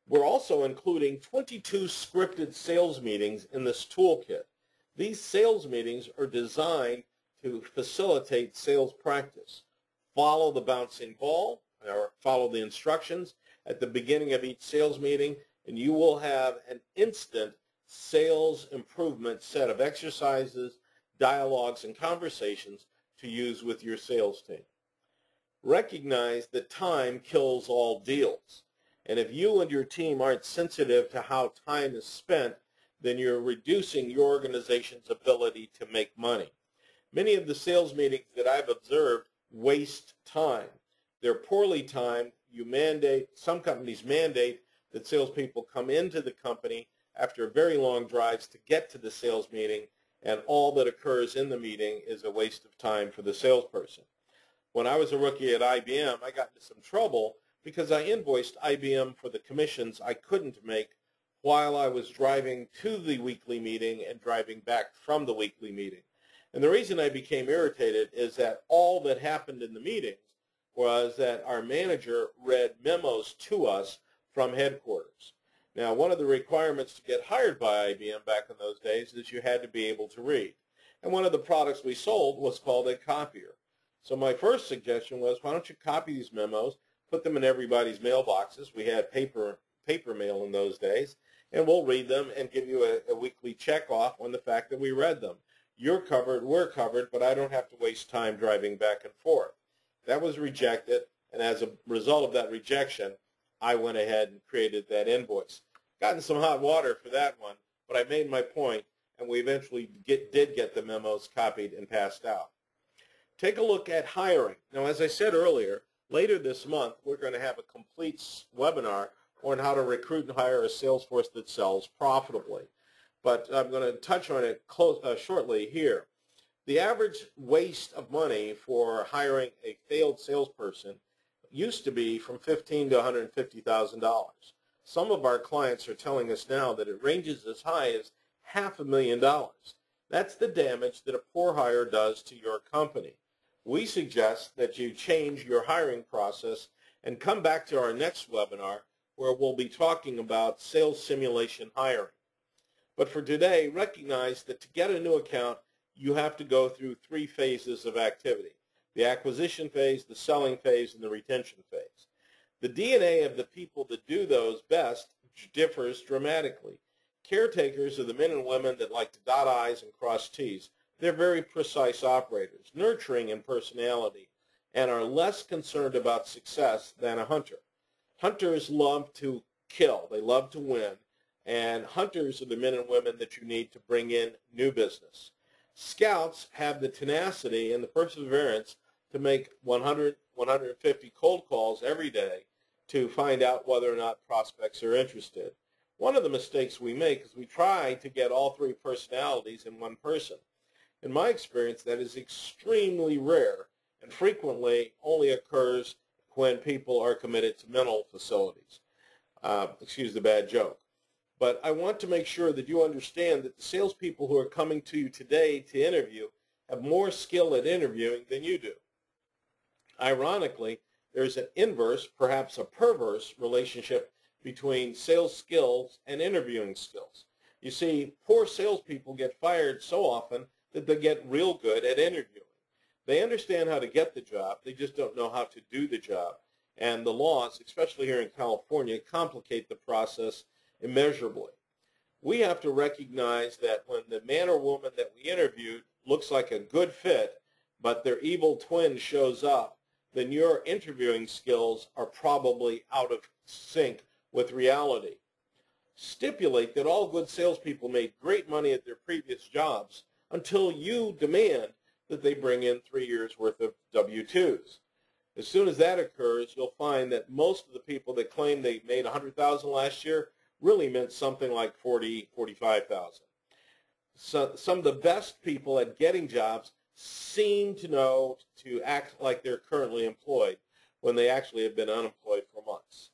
We're also including 22 scripted sales meetings in this toolkit. These sales meetings are designed to facilitate sales practice. Follow the bouncing ball, or follow the instructions at the beginning of each sales meeting, and you will have an instant sales improvement set of exercises, dialogues, and conversations to use with your sales team. Recognize that time kills all deals. And if you and your team aren't sensitive to how time is spent, then you're reducing your organization's ability to make money. Many of the sales meetings that I've observed waste time. They're poorly timed. Some companies mandate that salespeople come into the company after very long drives to get to the sales meeting, and all that occurs in the meeting is a waste of time for the salesperson. When I was a rookie at IBM, I got into some trouble because I invoiced IBM for the commissions I couldn't make while I was driving to the weekly meeting and driving back from the weekly meeting. And the reason I became irritated is that all that happened in the meetings was that our manager read memos to us from headquarters. Now, one of the requirements to get hired by IBM back in those days is you had to be able to read. And one of the products we sold was called a copier. So my first suggestion was, why don't you copy these memos, put them in everybody's mailboxes. We had paper mail in those days, and we'll read them and give you a weekly check off on the fact that we read them. You're covered, we're covered, but I don't have to waste time driving back and forth. That was rejected, and as a result of that rejection, I went ahead and created that invoice. Got in some hot water for that one, but I made my point, and we eventually did get the memos copied and passed out. Take a look at hiring. Now, as I said earlier, later this month, we're going to have a complete webinar on how to recruit and hire a sales force that sells profitably. But I'm going to touch on it shortly here. The average waste of money for hiring a failed salesperson used to be from $15,000 to $150,000. Some of our clients are telling us now that it ranges as high as $500,000. That's the damage that a poor hire does to your company. We suggest that you change your hiring process and come back to our next webinar where we'll be talking about sales simulation hiring. But for today, recognize that to get a new account, you have to go through 3 phases of activity: the acquisition phase, the selling phase, and the retention phase. The DNA of the people that do those best differs dramatically. Caretakers are the men and women that like to dot I's and cross T's. They're very precise operators, nurturing in personality, and are less concerned about success than a hunter. Hunters love to kill. They love to win. And hunters are the men and women that you need to bring in new business. Scouts have the tenacity and the perseverance to make 100, 150 cold calls every day to find out whether or not prospects are interested. One of the mistakes we make is we try to get all 3 personalities in one person. In my experience, that is extremely rare and frequently only occurs when people are committed to mental facilities. Excuse the bad joke. But I want to make sure that you understand that the salespeople who are coming to you today to interview have more skill at interviewing than you do. Ironically, there's an inverse, perhaps a perverse, relationship between sales skills and interviewing skills. You see, poor salespeople get fired so often that they get real good at interviewing. They understand how to get the job, they just don't know how to do the job. And the laws, especially here in California, complicate the process immeasurably. We have to recognize that when the man or woman that we interviewed looks like a good fit, but their evil twin shows up, then your interviewing skills are probably out of sync with reality. Stipulate that all good salespeople made great money at their previous jobs until you demand that they bring in 3 years' worth of W-2s. As soon as that occurs, you'll find that most of the people that claim they made $100,000 last year really meant something like $40,000, $45,000. So some of the best people at getting jobs seem to know to act like they're currently employed when they actually have been unemployed for months.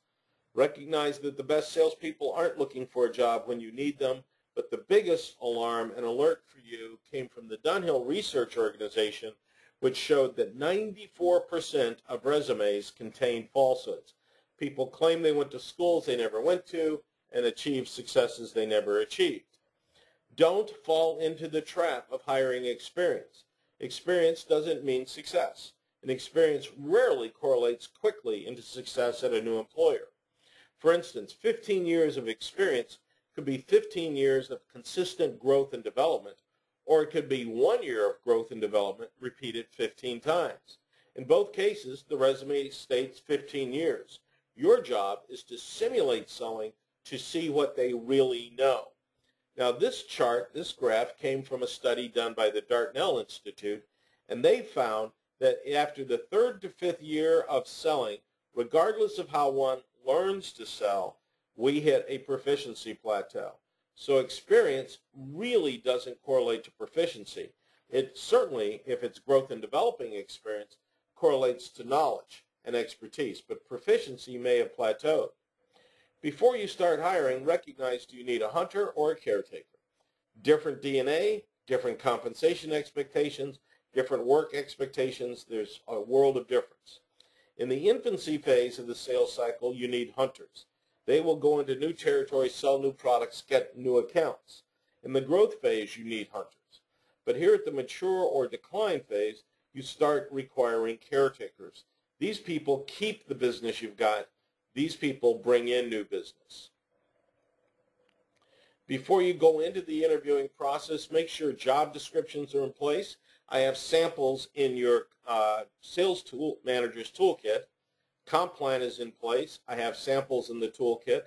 Recognize that the best salespeople aren't looking for a job when you need them, but the biggest alarm and alert for you came from the Dunhill Research Organization, which showed that 94% of resumes contain falsehoods. People claim they went to schools they never went to and achieved successes they never achieved. Don't fall into the trap of hiring experience. Experience doesn't mean success, and experience rarely correlates quickly into success at a new employer. For instance, 15 years of experience could be 15 years of consistent growth and development, or it could be 1 year of growth and development repeated 15 times. In both cases, the resume states 15 years. Your job is to simulate selling to see what they really know. Now this chart, this graph, came from a study done by the Dartnell Institute, and they found that after the 3rd to 5th year of selling, regardless of how one learns to sell, we hit a proficiency plateau. So experience really doesn't correlate to proficiency. It certainly, if it's growth and developing experience, correlates to knowledge and expertise, but proficiency may have plateaued. Before you start hiring, recognize, do you need a hunter or a caretaker? Different DNA, different compensation expectations, different work expectations. There's a world of difference. In the infancy phase of the sales cycle, you need hunters. They will go into new territory, sell new products, get new accounts. In the growth phase, you need hunters. But here at the mature or decline phase, you start requiring caretakers. These people keep the business you've got. These people bring in new business. Before you go into the interviewing process, make sure job descriptions are in place. I have samples in your sales tool manager's toolkit. Comp plan is in place. I have samples in the toolkit.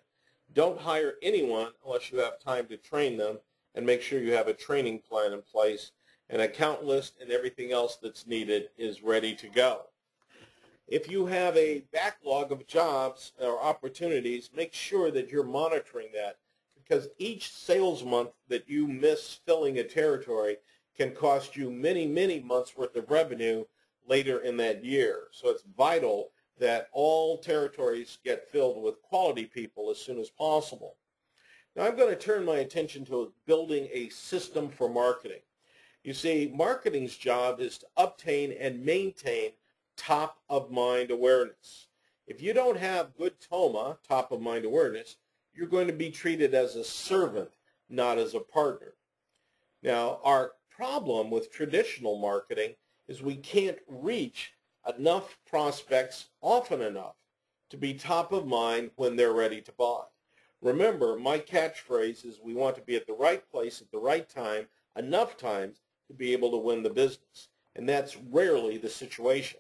Don't hire anyone unless you have time to train them, and make sure you have a training plan in place. An account list and everything else that's needed is ready to go. If you have a backlog of jobs or opportunities, make sure that you're monitoring that, because each sales month that you miss filling a territory can cost you many, many months worth of revenue later in that year. So it's vital that all territories get filled with quality people as soon as possible. Now I'm going to turn my attention to building a system for marketing. You see, marketing's job is to obtain and maintain top-of-mind awareness. If you don't have good TOMA, top-of-mind awareness, you're going to be treated as a servant, not as a partner. Now, our problem with traditional marketing is we can't reach enough prospects often enough to be top of mind when they're ready to buy. Remember, my catchphrase is we want to be at the right place at the right time, enough times to be able to win the business. And that's rarely the situation.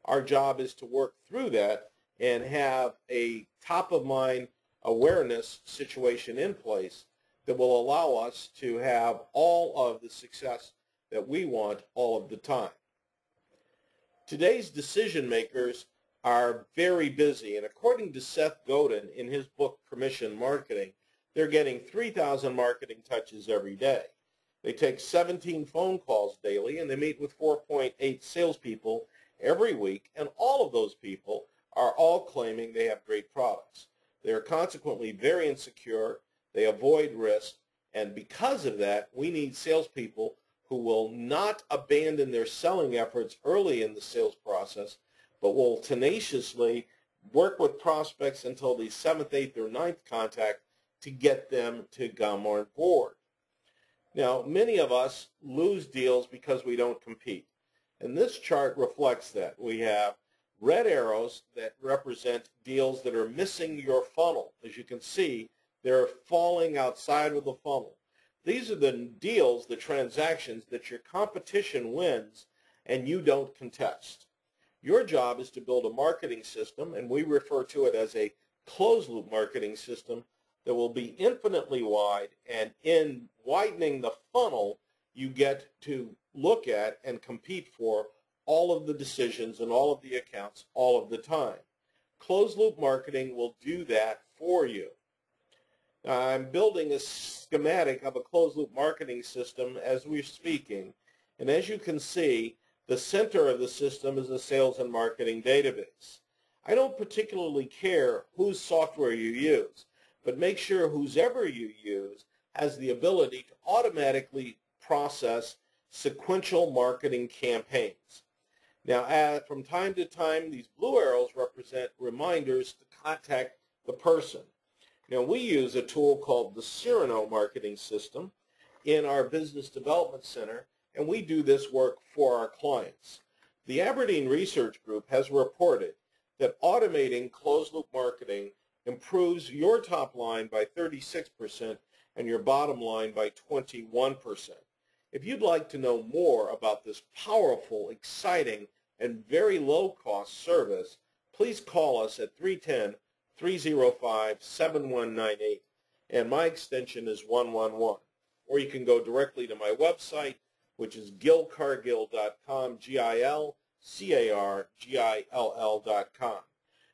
Our job is to work through that and have a top-of-mind awareness situation in place that will allow us to have all of the success that we want all of the time. Today's decision makers are very busy, and according to Seth Godin in his book Permission Marketing, they're getting 3,000 marketing touches every day. They take 17 phone calls daily, and they meet with 4.8 salespeople every week, and all of those people are all claiming they have great products. They are consequently very insecure, they avoid risk, and because of that, we need salespeople who will not abandon their selling efforts early in the sales process, but will tenaciously work with prospects until the 7th, 8th, or 9th contact to get them to come on board. Now, many of us lose deals because we don't compete. And this chart reflects that. We have red arrows that represent deals that are missing your funnel. As you can see, they're falling outside of the funnel. These are the deals, the transactions that your competition wins and you don't contest. Your job is to build a marketing system, and we refer to it as a closed-loop marketing system that will be infinitely wide, and in widening the funnel, you get to look at and compete for all of the decisions and all of the accounts all of the time. Closed-loop marketing will do that for you. I'm building a schematic of a closed-loop marketing system as we're speaking, and as you can see, the center of the system is a sales and marketing database. I don't particularly care whose software you use, but make sure whoever you use has the ability to automatically process sequential marketing campaigns. Now, from time to time, these blue arrows represent reminders to contact the person. Now, we use a tool called the Cyrano marketing system, in our Business Development Center, and we do this work for our clients. The Aberdeen Research Group has reported that automating closed-loop marketing improves your top line by 36% and your bottom line by 21%. If you'd like to know more about this powerful, exciting, and very low-cost service, please call us at 310-305-7198, and my extension is 111. Or you can go directly to my website, which is gilcargill.com, GILCARGILL.com.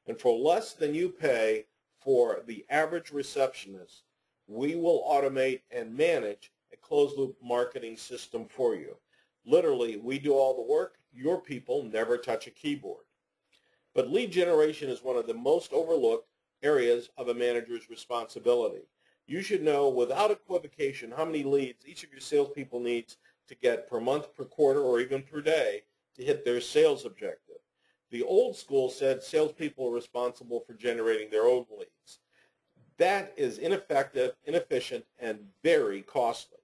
And for less than you pay for the average receptionist, we will automate and manage a closed-loop marketing system for you. Literally, we do all the work. Your people never touch a keyboard. But lead generation is one of the most overlooked areas of a manager's responsibility. You should know without equivocation how many leads each of your salespeople needs to get per month, per quarter, or even per day to hit their sales objective. The old school said salespeople are responsible for generating their own leads. That is ineffective, inefficient, and very costly.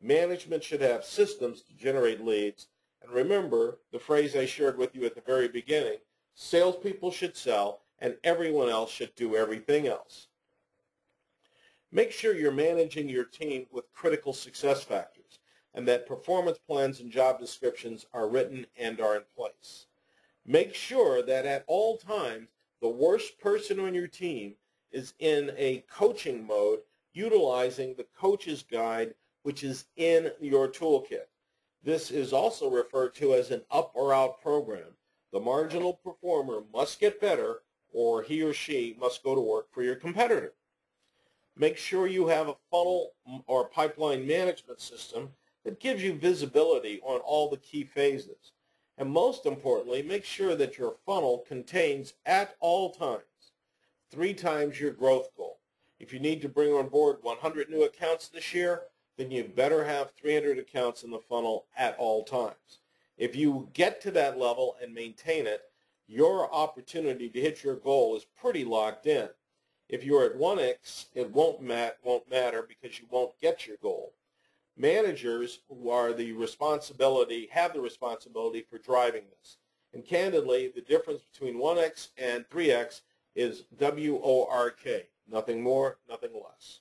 Management should have systems to generate leads. And remember the phrase I shared with you at the very beginning, salespeople should sell and everyone else should do everything else. Make sure you're managing your team with critical success factors and that performance plans and job descriptions are written and are in place. Make sure that at all times the worst person on your team is in a coaching mode utilizing the coach's guide, which is in your toolkit. This is also referred to as an up or out program. The marginal performer must get better or he or she must go to work for your competitor. Make sure you have a funnel or pipeline management system that gives you visibility on all the key phases. And most importantly, make sure that your funnel contains at all times 3 times your growth goal. If you need to bring on board 100 new accounts this year, then you better have 300 accounts in the funnel at all times. If you get to that level and maintain it, your opportunity to hit your goal is pretty locked in. If you're at 1x, it won't matter because you won't get your goal. Managers who are have the responsibility for driving this. And candidly, the difference between 1x and 3x is WORK. Nothing more, nothing less.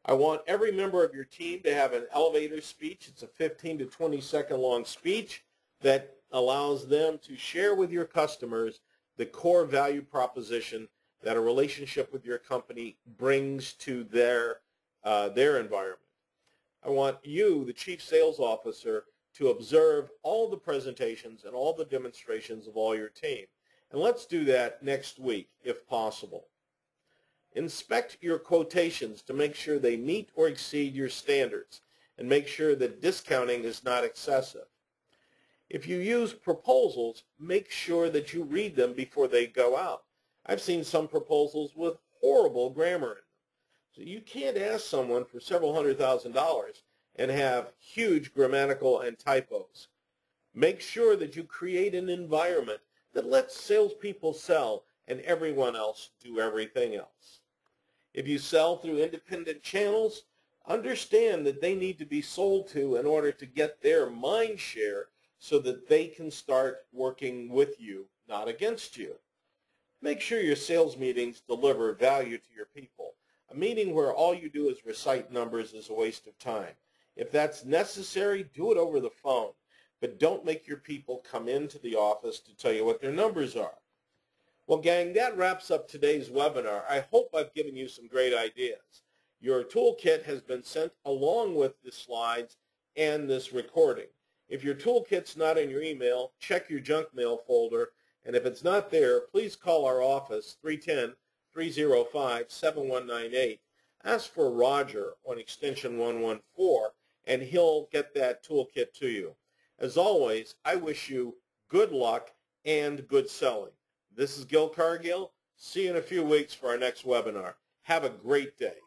I want every member of your team to have an elevator speech. It's a 15 to 20 second long speech that allows them to share with your customers the core value proposition that a relationship with your company brings to their environment. I want you, the Chief Sales Officer, to observe all the presentations and all the demonstrations of all your team. And let's do that next week, if possible. Inspect your quotations to make sure they meet or exceed your standards, and make sure that discounting is not excessive. If you use proposals, make sure that you read them before they go out. I've seen some proposals with horrible grammar in them. So you can't ask someone for several $100,000 and have huge grammatical and typos. Make sure that you create an environment that lets salespeople sell and everyone else do everything else. If you sell through independent channels, understand that they need to be sold to in order to get their mind share so that they can start working with you, not against you. Make sure your sales meetings deliver value to your people. A meeting where all you do is recite numbers is a waste of time. If that's necessary, do it over the phone, but don't make your people come into the office to tell you what their numbers are. Well, gang, that wraps up today's webinar. I hope I've given you some great ideas. Your toolkit has been sent along with the slides and this recording. If your toolkit's not in your email, check your junk mail folder, and if it's not there, please call our office, 310-305-7198. Ask for Roger on extension 114, and he'll get that toolkit to you. As always, I wish you good luck and good selling. This is Gil Cargill. See you in a few weeks for our next webinar. Have a great day.